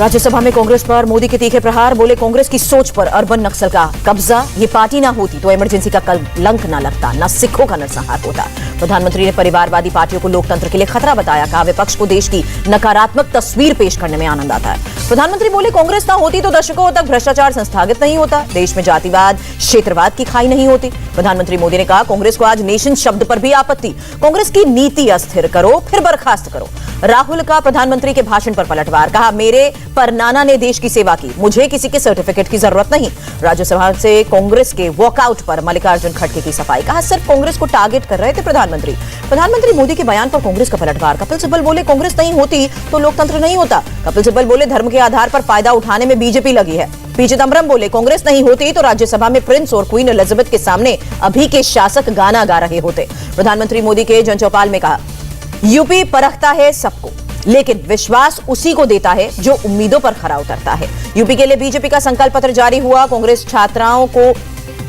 राज्यसभा में कांग्रेस पर मोदी के तीखे प्रहार, बोले कांग्रेस की सोच पर अर्बन नक्सल का कब्जा, ये पार्टी ना होती तो इमरजेंसी का कलंक ना लगता, ना सिखों का नरसंहार होता। प्रधानमंत्री ने परिवारवादी पार्टियों को लोकतंत्र के लिए खतरा बताया, कहा विपक्ष को देश की नकारात्मक तस्वीर पेश करने में आनंद आता है। प्रधानमंत्री बोले कांग्रेस ना होती तो दशकों तक भ्रष्टाचार संस्थापित नहीं होता, देश में जातिवाद क्षेत्रवाद की खाई नहीं होती। प्रधानमंत्री मोदी ने कहा कांग्रेस को आज नेशन शब्द पर भी आपत्ति, कांग्रेस की नीति अस्थिर करो फिर बर्खास्त करो। राहुल का प्रधानमंत्री के भाषण पर पलटवार, कहा मेरे परनाना ने देश की सेवा की, मुझे किसी के सर्टिफिकेट की जरूरत नहीं। राज्यसभा से कांग्रेस के वॉकआउट पर मल्लिकार्जुन खड़गे की सफाई, कहा सिर्फ कांग्रेस को टारगेट कर रहे थे प्रधानमंत्री मोदी के बयान पर कांग्रेस का पलटवार। कपिल सिब्बल बोले कांग्रेस नहीं होती तो लोकतंत्र नहीं होता। कपिल सिब्बल बोले धर्म के आधार पर फायदा उठाने में बीजेपी लगी है। पी चिदंबरम बोले कांग्रेस नहीं होती तो राज्यसभा में प्रिंस और क्वीन एलिजाबेथ के सामने अभी के शासक गाना गा रहे होते। प्रधानमंत्री मोदी के जनचौपाल में कहा यूपी परखता है सबको, लेकिन विश्वास उसी को देता है जो उम्मीदों पर खरा उतरता है। यूपी के लिए बीजेपी का संकल्प पत्र जारी हुआ,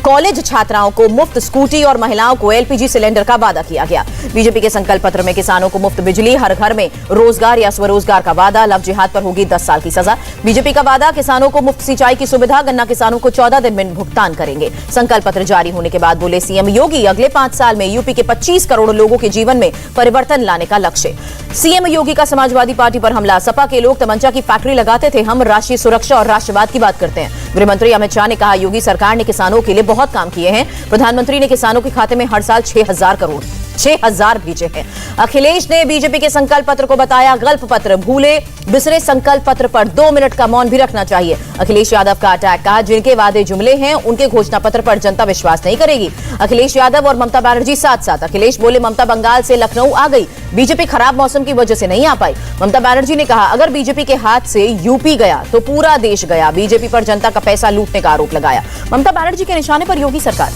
कॉलेज छात्राओं को मुफ्त स्कूटी और महिलाओं को एलपीजी सिलेंडर का वादा किया गया। बीजेपी के संकल्प पत्र में किसानों को मुफ्त बिजली, हर घर में रोजगार या स्वरोजगार का वादा, लव जिहाद पर होगी 10 साल की सजा। बीजेपी का वादा किसानों को मुफ्त सिंचाई की सुविधा, गन्ना किसानों को 14 दिन में भुगतान करेंगे। संकल्प पत्र जारी होने के बाद बोले सीएम योगी अगले 5 साल में यूपी के 25 करोड़ लोगों के जीवन में परिवर्तन लाने का लक्ष्य। सीएम योगी का समाजवादी पार्टी पर हमला, सपा के लोग तमंचा की फैक्ट्री लगाते थे, हम राष्ट्रीय सुरक्षा और राष्ट्रवाद की बात करते हैं। गृहमंत्री अमित शाह ने कहा योगी सरकार ने किसानों के लिए बहुत काम किए हैं। प्रधानमंत्री ने किसानों के खाते में हर साल 6,000 करोड़ 6,000 भेजे हैं। अखिलेश ने बीजेपी के संकल्प पत्र को बताया गल्प पत्र, भूले बिसरे संकल्प पत्र पर 2 मिनट का मौन भी रखना चाहिए। अखिलेश यादव का अटैक, कहा जिनके वादे जुमले हैं उनके घोषणा पत्र पर जनता विश्वास नहीं करेगी। अखिलेश यादव और ममता बनर्जी साथ साथ, अखिलेश बोले ममता बंगाल से लखनऊ आ गई, बीजेपी खराब मौसम की वजह से नहीं आ पाई। ममता बनर्जी ने कहा अगर बीजेपी के हाथ से यूपी गया तो पूरा देश गया, बीजेपी पर जनता का पैसा लूटने का आरोप लगाया। ममता बनर्जी के निशाने पर योगी सरकार,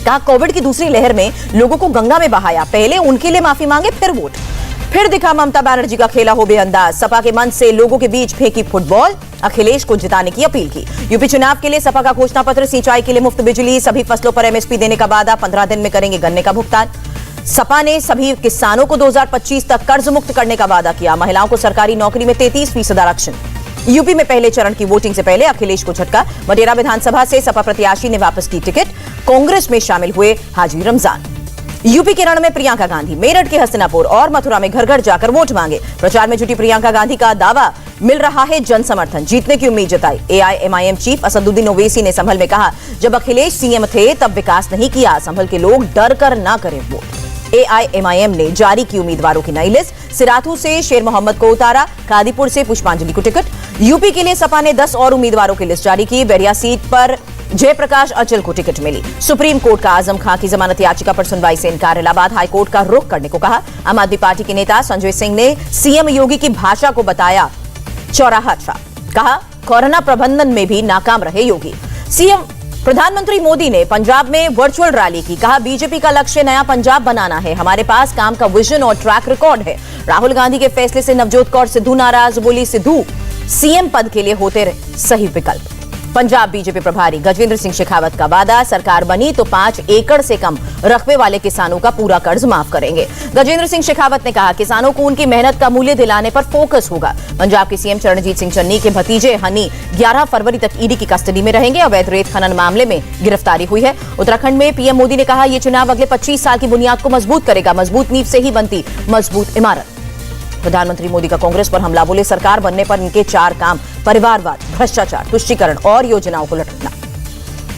कहा कोविड की दूसरी लहर में लोगों को गंगा में बहाया, पहले उनके लिए माफी मांगे फिर वोट। फिर दिखा ममता बनर्जी का खेला हो बेअंदाज, सपा के मंच से लोगों के बीच फेंकी फुटबॉल, अखिलेश को जिताने की अपील की। यूपी चुनाव के लिए सपा का घोषणा पत्र, सिंचाई के लिए मुफ्त बिजली, सभी फसलों पर एमएसपी देने का वादा, 15 दिन में करेंगे गन्ने का भुगतान। सपा ने सभी किसानों को 2025 तक कर्ज मुक्त करने का वादा किया, महिलाओं को सरकारी नौकरी में 33% आरक्षण। यूपी में पहले चरण की वोटिंग से पहले अखिलेश को झटका, मटेरा विधानसभा से सपा प्रत्याशी ने वापस की टिकट, कांग्रेस में शामिल हुए हाजी रमजान। यूपी के रण में प्रियंका गांधी, मेरठ के हस्तिनापुर और मथुरा में घर घर जाकर वोट मांगे। प्रचार में जुटी प्रियंका गांधी का दावा मिल रहा है जन समर्थन, जीतने की उम्मीद जताई। एआईएमआईएम चीफ असदुद्दीन ओवैसी ने संभल में कहा जब अखिलेश सीएम थे तब विकास नहीं किया, संभल के लोग डर कर ना करें वोट। एआईएमआईएम ने जारी की उम्मीदवारों की नई लिस्ट, सिराथू से शेर मोहम्मद को उतारा, कादीपुर से पुष्पांजलि को टिकट। यूपी के लिए सपा ने 10 और उम्मीदवारों की लिस्ट जारी की, बैरिया सीट पर जयप्रकाश अचल को टिकट मिली। सुप्रीम कोर्ट का आजम खां की जमानत याचिका पर सुनवाई से इनकार, इलाहाबाद हाईकोर्ट का रुख करने को कहा। आम आदमी पार्टी के नेता संजय सिंह ने सीएम योगी की भाषा को बताया चौराहा छाप, कहा कोरोना प्रबंधन में भी नाकाम रहे योगी। सीएम प्रधानमंत्री मोदी ने पंजाब में वर्चुअल रैली की, कहा बीजेपी का लक्ष्य नया पंजाब बनाना है, हमारे पास काम का विजन और ट्रैक रिकॉर्ड है। राहुल गांधी के फैसले से नवजोत कौर सिद्धू नाराज, बोली सिद्धू सीएम पद के लिए होते रहे सही विकल्प। पंजाब बीजेपी प्रभारी गजेंद्र सिंह शेखावत का वादा, सरकार बनी तो 5 एकड़ से कम रकबे वाले किसानों का पूरा कर्ज माफ करेंगे। गजेंद्र सिंह शेखावत ने कहा किसानों को उनकी मेहनत का मूल्य दिलाने पर फोकस होगा। पंजाब के सीएम चरणजीत सिंह चन्नी के भतीजे हनी 11 फरवरी तक ईडी की कस्टडी में रहेंगे, अवैध रेत खनन मामले में गिरफ्तारी हुई है। उत्तराखंड में पीएम मोदी ने कहा यह चुनाव अगले 25 साल की बुनियाद को मजबूत करेगा, मजबूत नींव से ही बनती मजबूत इमारत। प्रधानमंत्री मोदी का कांग्रेस पर हमला, बोले सरकार बनने पर इनके 4 काम, परिवारवाद, भ्रष्टाचार, तुष्टीकरण और योजनाओं को लटकना।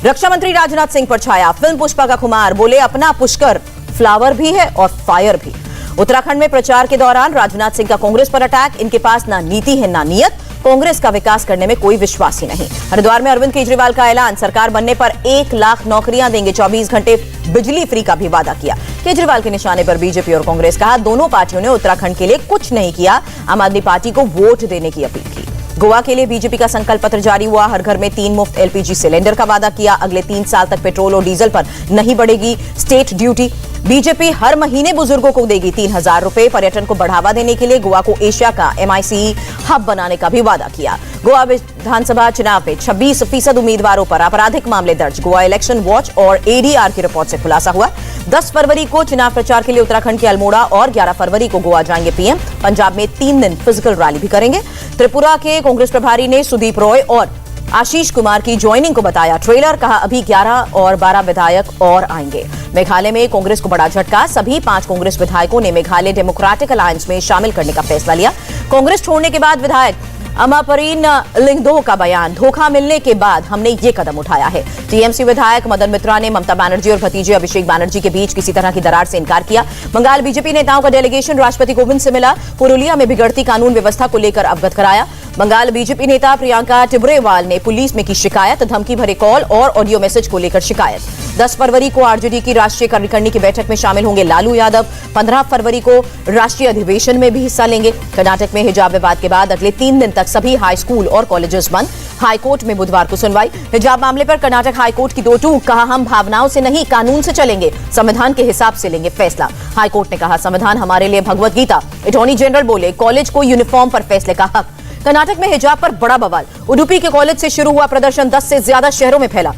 रक्षा मंत्री राजनाथ सिंह पर छाया फिल्म पुष्पा का खुमार, बोले अपना पुष्कर फ्लावर भी है और फायर भी। उत्तराखंड में प्रचार के दौरान राजनाथ सिंह का कांग्रेस पर अटैक, इनके पास ना नीति है ना नियत, कांग्रेस का विकास करने में कोई विश्वास ही नहीं। हरिद्वार में अरविंद केजरीवाल का ऐलान, सरकार बनने पर 1 लाख नौकरियां देंगे, 24 घंटे बिजली फ्री का भी वादा किया। केजरीवाल के निशाने पर बीजेपी और कांग्रेस, कहा दोनों पार्टियों ने उत्तराखंड के लिए कुछ नहीं किया, आम आदमी पार्टी को वोट देने की अपील की। गोवा के लिए बीजेपी का संकल्प पत्र जारी हुआ, हर घर में 3 मुफ्त एलपीजी सिलेंडर का वादा किया, अगले 3 साल तक पेट्रोल और डीजल पर नहीं बढ़ेगी स्टेट ड्यूटी। बीजेपी हर महीने बुजुर्गों को देगी 3,000 रुपए, पर्यटन को बढ़ावा देने के लिए गोवा को एशिया का MICE हब बनाने का भी वादा किया। गोवा विधानसभा चुनाव में 26% उम्मीदवारों पर आपराधिक मामले दर्ज। गोवा इलेक्शन वॉच और एडीआर की रिपोर्ट से खुलासा हुआ। 10 फरवरी को चुनाव प्रचार के लिए उत्तराखंड के अल्मोड़ा और 11 फरवरी को गोवा जाएंगे पीएम। पंजाब में 3 दिन फिजिकल रैली भी करेंगे। त्रिपुरा के कांग्रेस प्रभारी ने सुदीप रॉय और आशीष कुमार की ज्वाइनिंग को बताया ट्रेलर। कहा अभी 11 और 12 विधायक और आएंगे। मेघालय में कांग्रेस को बड़ा झटका। सभी 5 कांग्रेस विधायकों ने मेघालय डेमोक्रेटिक अलायंस में शामिल करने का फैसला लिया। कांग्रेस छोड़ने के बाद विधायक अमापरीन लिंगदोह का बयान, धोखा मिलने के बाद हमने ये कदम उठाया है। टीएमसी विधायक मदन मित्रा ने ममता बनर्जी और भतीजे अभिषेक बनर्जी के बीच किसी तरह की दरार से इनकार किया। बंगाल बीजेपी नेताओं का डेलीगेशन राष्ट्रपति कोविंद से मिला। पुरुलिया में बिगड़ती कानून व्यवस्था को लेकर अवगत कराया। बंगाल बीजेपी नेता प्रियंका टिब्रेवाल ने पुलिस में की शिकायत, धमकी भरे कॉल और ऑडियो मैसेज को लेकर शिकायत। 10 फरवरी को आरजेडी की राष्ट्रीय कार्यकारिणी की बैठक में शामिल होंगे लालू यादव। 15 फरवरी को राष्ट्रीय अधिवेशन में भी हिस्सा लेंगे। कर्नाटक में हिजाब विवाद के बाद अगले 3 दिन तक सभी हाई स्कूल और कॉलेजेस बंद। हाईकोर्ट में बुधवार को सुनवाई। हिजाब मामले पर कर्नाटक हाईकोर्ट की 2 टूक। कहा हम भावनाओं से नहीं कानून से चलेंगे, संविधान के हिसाब से लेंगे फैसला। हाईकोर्ट ने कहा संविधान हमारे लिए भगवत गीता। अटॉर्नी जनरल बोले कॉलेज को यूनिफॉर्म पर फैसले का हक। कर्नाटक में हिजाब पर बड़ा बवाल। उडुपी के कॉलेज से शुरू हुआ प्रदर्शन 10 से ज्यादा शहरों में फैला।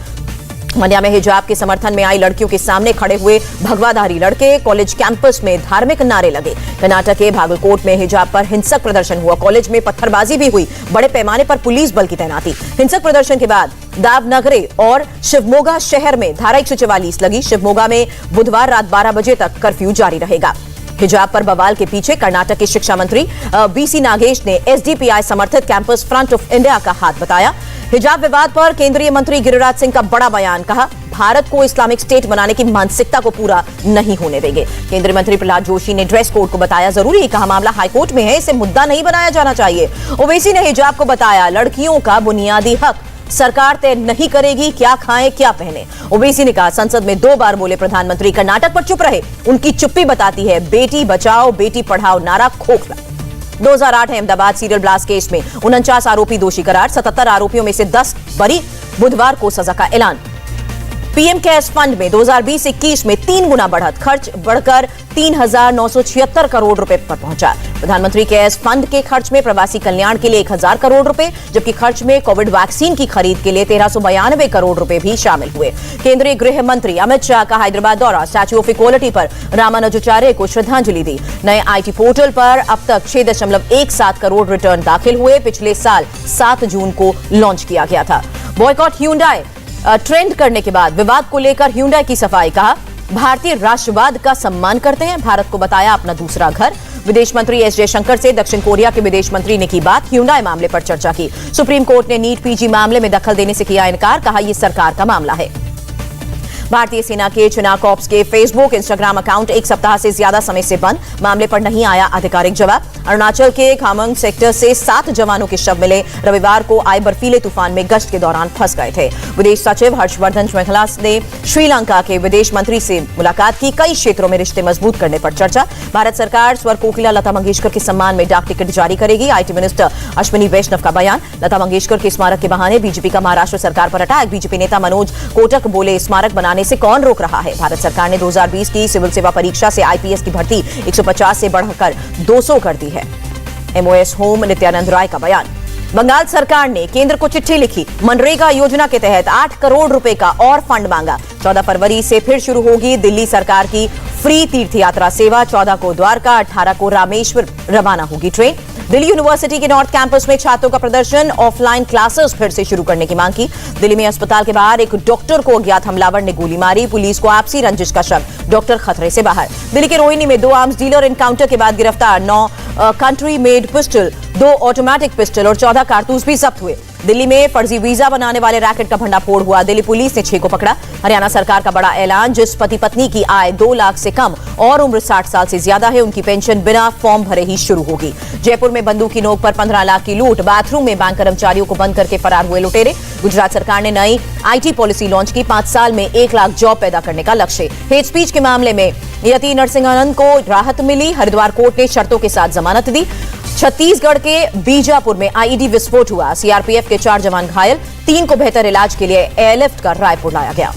मंड्या में हिजाब के समर्थन में आई लड़कियों के सामने खड़े हुए भगवाधारी लड़के। कॉलेज कैंपस में धार्मिक नारे लगे। कर्नाटक के भागलकोट में हिजाब पर हिंसक प्रदर्शन हुआ। कॉलेज में पत्थरबाजी भी हुई। बड़े पैमाने पर पुलिस बल की तैनाती। हिंसक प्रदर्शन के बाद दावनगरे और शिवमोगा शहर में धारा 144 लगी। शिवमोगा में बुधवार रात 12 बजे तक कर्फ्यू जारी रहेगा। हिजाब पर बवाल के पीछे कर्नाटक के शिक्षा मंत्री बीसी नागेश ने एसडीपीआई समर्थित कैंपस फ्रंट ऑफ इंडिया का हाथ बताया। हिजाब विवाद पर केंद्रीय मंत्री गिरिराज सिंह का बड़ा बयान। कहा भारत को इस्लामिक स्टेट बनाने की मानसिकता को पूरा नहीं होने देंगे। केंद्रीय मंत्री प्रहलाद जोशी ने ड्रेस कोड को बताया जरूरी। कहा मामला हाईकोर्ट में है, इसे मुद्दा नहीं बनाया जाना चाहिए। ओवैसी ने हिजाब को बताया लड़कियों का बुनियादी हक। सरकार तय नहीं करेगी क्या खाएं क्या पहने। ओवैसी ने कहा संसद में 2 बार बोले प्रधानमंत्री कर्नाटक पर चुप रहे। उनकी चुप्पी बताती है बेटी बचाओ बेटी पढ़ाओ नारा खोखला। 2008 अहमदाबाद सीरियल ब्लास्ट केस में 49 आरोपी दोषी करार। 77 आरोपियों में से 10 बरी। बुधवार को सजा का ऐलान। पीएम केयर्स फंड में 2020-21 में 3 गुना बढ़त। खर्च बढ़कर 3,976 करोड़ रुपए पर पहुंचा। प्रधानमंत्री केयर्स फंड के खर्च में प्रवासी कल्याण के लिए 1,000 करोड़ रुपए, जबकि खर्च में कोविड वैक्सीन की खरीद के लिए 1,392 करोड़ रुपए भी शामिल हुए। केंद्रीय गृह मंत्री अमित शाह का हैदराबाद दौरा। स्टैच्यू ऑफ इक्वालिटी पर रामानुजाचार्य को श्रद्धांजलि दी। नए आईटी पोर्टल पर अब तक 6.17 करोड़ रिटर्न दाखिल हुए। पिछले साल 7 जून को लॉन्च किया गया था। बॉयकॉट ह्यूंडई ट्रेंड करने के बाद विवाद को लेकर ह्यूंडई की सफाई। कहा भारतीय राष्ट्रवाद का सम्मान करते हैं, भारत को बताया अपना दूसरा घर। विदेश मंत्री एस जयशंकर से दक्षिण कोरिया के विदेश मंत्री ने की बात। ह्यूंडई मामले पर चर्चा की। सुप्रीम कोर्ट ने नीट पीजी मामले में दखल देने से किया इनकार। कहा यह सरकार का मामला है। भारतीय सेना के चुनाव कॉर्प्स के फेसबुक इंस्टाग्राम अकाउंट 1 सप्ताह से ज्यादा समय से बंद। मामले पर नहीं आया आधिकारिक जवाब। अरुणाचल के खामंग सेक्टर से 7 जवानों के शव मिले। रविवार को आए बर्फीले तूफान में गश्त के दौरान फंस गए थे। विदेश सचिव हर्षवर्धन श्रृंखला ने श्रीलंका के विदेश मंत्री से मुलाकात की। कई क्षेत्रों में रिश्ते मजबूत करने पर चर्चा। भारत सरकार स्वर कोकिला लता मंगेशकर के सम्मान में डाक टिकट जारी करेगी। आईटी मिनिस्टर अश्विनी वैष्णव का बयान। लता मंगेशकर के स्मारक के बहाने बीजेपी का महाराष्ट्र सरकार पर अटैक। बीजेपी नेता मनोज कोटक बोले स्मारक बनाने से कौन रोक रहा है। भारत सरकार ने 2020 की सिविल सेवा परीक्षा से आईपीएस की भर्ती 150 से बढ़ाकर 200 कर दी है। एमओएस होम नित्यानंद राय का बयान। बंगाल सरकार ने केंद्र को चिट्ठी लिखी। मनरेगा योजना के तहत 8 करोड़ रुपए का और फंड मांगा। 14 फरवरी से फिर शुरू होगी दिल्ली सरकार की फ्री तीर्थ यात्रा सेवा। 14 को द्वारका, 18 को रामेश्वर रवाना होगी ट्रेन। दिल्ली यूनिवर्सिटी के नॉर्थ कैंपस में छात्रों का प्रदर्शन। ऑफलाइन क्लासेस फिर से शुरू करने की मांग की। दिल्ली में अस्पताल के बाहर एक डॉक्टर को अज्ञात हमलावर ने गोली मारी। पुलिस को आपसी रंजिश का शक। डॉक्टर खतरे से बाहर। दिल्ली के रोहिणी में 2 आर्म्स डीलर एनकाउंटर के बाद गिरफ्तार। 9 country made pistol, 2 automatic pistol और 14 कारतूस भी जब्त हुए। दिल्ली में फर्जी वीजा बनाने वाले रैकेट का भंडाफोड़ हुआ। दिल्ली पुलिस ने 6 को पकड़ा। हरियाणा सरकार का बड़ा ऐलान। जिस पति पत्नी की आय 2 लाख से कम और उम्र 60 साल से ज्यादा है, उनकी पेंशन बिना फॉर्म भरे ही शुरू होगी। जयपुर में बंदूक की नोक पर 15 लाख की लूट। बाथरूम में बैंक कर्मचारियों को बंद करके फरार हुए लुटेरे। गुजरात सरकार ने नई आईटी पॉलिसी लॉन्च की। 5 साल में 1 लाख जॉब पैदा करने का लक्ष्य। हेट स्पीच के मामले में यति नरसिंहानंद को राहत मिली। हरिद्वार कोर्ट ने शर्तों के साथ जमानत दी। छत्तीसगढ़ के बीजापुर में आईईडी विस्फोट हुआ। सीआरपीएफ के 4 जवान घायल। 3 को बेहतर इलाज के लिए एयरलिफ्ट कर रायपुर लाया गया।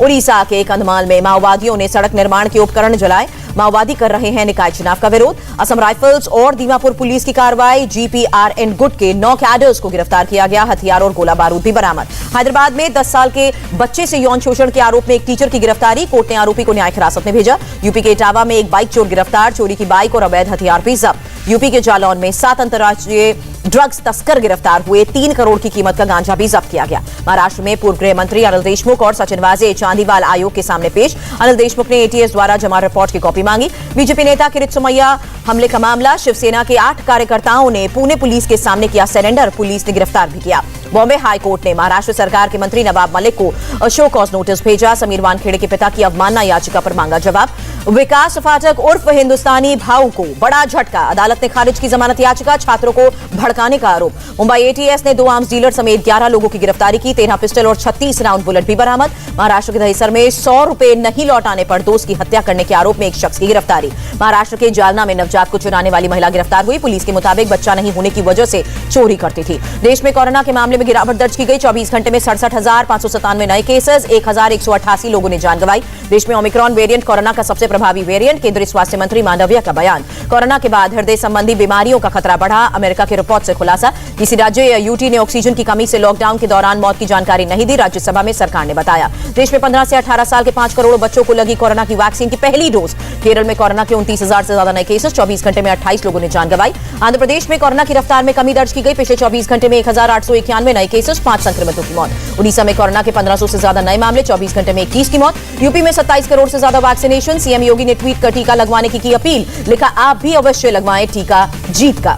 उड़ीसा के कंधमाल में माओवादियों ने सड़क निर्माण के उपकरण जलाए। माओवादी कर रहे हैं निकाय चुनाव का विरोध। असम राइफल्स और दीमापुर पुलिस की कार्रवाई। GPRN गुट के 9 कैडर्स को गिरफ्तार किया गया। हथियार और गोला बारूद भी बरामद। हैदराबाद में 10 साल के बच्चे से यौन शोषण के आरोप में एक टीचर की गिरफ्तारी। कोर्ट ने आरोपी को न्यायिक हिरासत में भेजा। यूपी के इटावा में एक बाइक चोर गिरफ्तार। चोरी की बाइक और अवैध हथियार भी जब्त। यूपी के जालौन में 7 अंतर्राज्यीय ड्रग्स तस्कर गिरफ्तार हुए। 3 करोड़ की कीमत का गांजा भी जब्त किया गया। महाराष्ट्र में पूर्व गृह मंत्री अनिल देशमुख और सचिन वाजे चांदीवाल आयोग के सामने पेश। अनिल देशमुख ने ATS द्वारा जमा रिपोर्ट की कॉपी मांगी। बीजेपी नेता किरीट सोमैया हमले का मामला। शिवसेना के 8 कार्यकर्ताओं ने पुणे पुलिस के सामने किया सरेंडर। पुलिस ने गिरफ्तार भी किया। बॉम्बे हाई कोर्ट ने महाराष्ट्र सरकार के मंत्री नवाब मलिक को शो कॉज नोटिस भेजा। समीर वानखेड़े के पिता की अवमानना याचिका पर मांगा जवाब। विकास फाटक उर्फ हिंदुस्तानी भाऊ को बड़ा झटका। अदालत ने खारिज की जमानत याचिका। छात्रों को भड़काने का आरोप। मुंबई ATS ने 2 आर्म्स डीलर समेत 11 लोगों की गिरफ्तारी की। 13 पिस्टल और 36 राउंड बुलेट भी बरामद। महाराष्ट्र के दहिसर में 100 रुपए नहीं लौटाने पर दोस्त की हत्या करने के आरोप में एक शख्स की गिरफ्तारी। महाराष्ट्र के जालना में नवजात को चुराने वाली महिला गिरफ्तार हुई। पुलिस के मुताबिक बच्चा नहीं होने की वजह से चोरी करती थी। देश में कोरोना के मामले में गिरावट दर्ज की गई। 24 घंटे में 67,597 नए केसेस। 1,188 लोगों ने जान गंवाई। देश में ओमिक्रॉन वेरिएंट कोरोना का सबसे प्रभावी वेरिएंट। केंद्रीय स्वास्थ्य मंत्री मांडविया का बयान। कोरोना के बाद हृदय संबंधी बीमारियों का खतरा बढ़ा। अमेरिका के रिपोर्ट से खुलासा। किसी राज्य या यूटी ने ऑक्सीजन की कमी से लॉकडाउन के दौरान मौत की जानकारी नहीं दी। राज्यसभा में सरकार ने बताया। देश में 15 से 18 साल के 5 करोड़ बच्चों को लगी कोरोना की वैक्सीन की पहली डोज। केरल में कोरोना के 29,000 से ज्यादा नए केसेस। 24 घंटे में 28 लोगों ने जान गंवाई। आंध्र प्रदेश में कोरोना की रफ्तार में कमी दर्ज की गई। पिछले 24 घंटे में 1,891 नए केसेस। 5 संक्रमितों की मौत। उड़ीसा में कोरोना के 1500 से ज्यादा नए मामले। 24 घंटे में 21 की मौत। यूपी में 27 करोड़ से ज्यादा वैक्सीनेशन। सीएम योगी ने ट्वीट कर टीका लगवाने की अपील। लिखा, आप भी अवश्य लगवाएं टीका जीत का।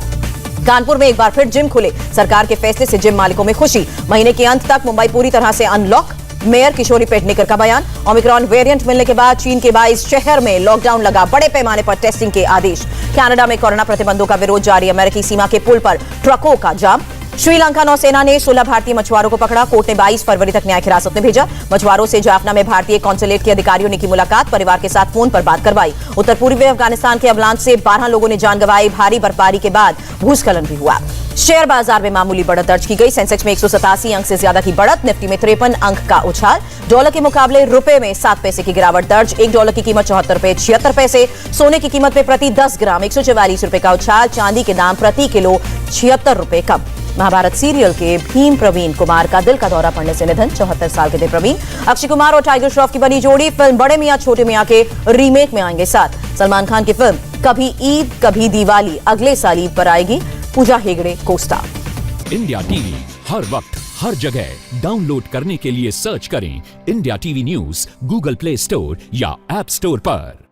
कानपुर में एक बार फिर जिम खुले। सरकार के फैसले से जिम मालिकों में खुशी। महीने के अंत तक मुंबई पूरी तरह से अनलॉक। मेयर किशोरी पेडनेकर का बयान। ओमिक्रॉन वेरिएंट मिलने के बाद चीन के 22 शहर में लॉकडाउन लगा। बड़े पैमाने पर टेस्टिंग के आदेश। कनाडा में कोरोना प्रतिबंधों का विरोध जारी। अमेरिकी सीमा के पुल पर ट्रकों का जाम। श्रीलंका नौसेना ने 16 भारतीय मछुआरों को पकड़ा। कोर्ट ने 22 फरवरी तक न्यायिक हिरासत में भेजा। मछुआरों से जाफना में भारतीय कॉन्सुलेट के अधिकारियों ने की मुलाकात। परिवार के साथ फोन पर बात करवाई। उत्तर पूर्वी अफगानिस्तान के अवलांच से 12 लोगों ने जान गंवाई। भारी बर्फबारी के बाद भूस्खलन भी हुआ। शेयर बाजार में मामूली बढ़त दर्ज की गई। सेंसेक्स में 187 अंक से ज्यादा की बढ़त। निफ्टी में 53 अंक का उछाल। डॉलर के मुकाबले रुपए में 7 पैसे की गिरावट दर्ज। 1 डॉलर की कीमत 74 रुपए 76 पैसे। सोने की कीमत में प्रति 10 ग्राम 144 रुपए का उछाल। चांदी के दाम प्रति किलो 76 रुपए कम। महाभारत सीरियल के भीम प्रवीण कुमार का दिल का दौरा पड़ने से निधन। 74 साल के थे प्रवीण। अक्षय कुमार और टाइगर श्रॉफ की बनी जोड़ी। फिल्म बड़े मियां छोटे मियां के रीमेक में आएंगे साथ। सलमान खान की फिल्म कभी ईद कभी दिवाली अगले साल ईद पर आएगी। Pooja Hegde Costa. India TV हर वक्त हर जगह डाउनलोड करने के लिए सर्च करें India TV news Google play store या ऐप स्टोर पर।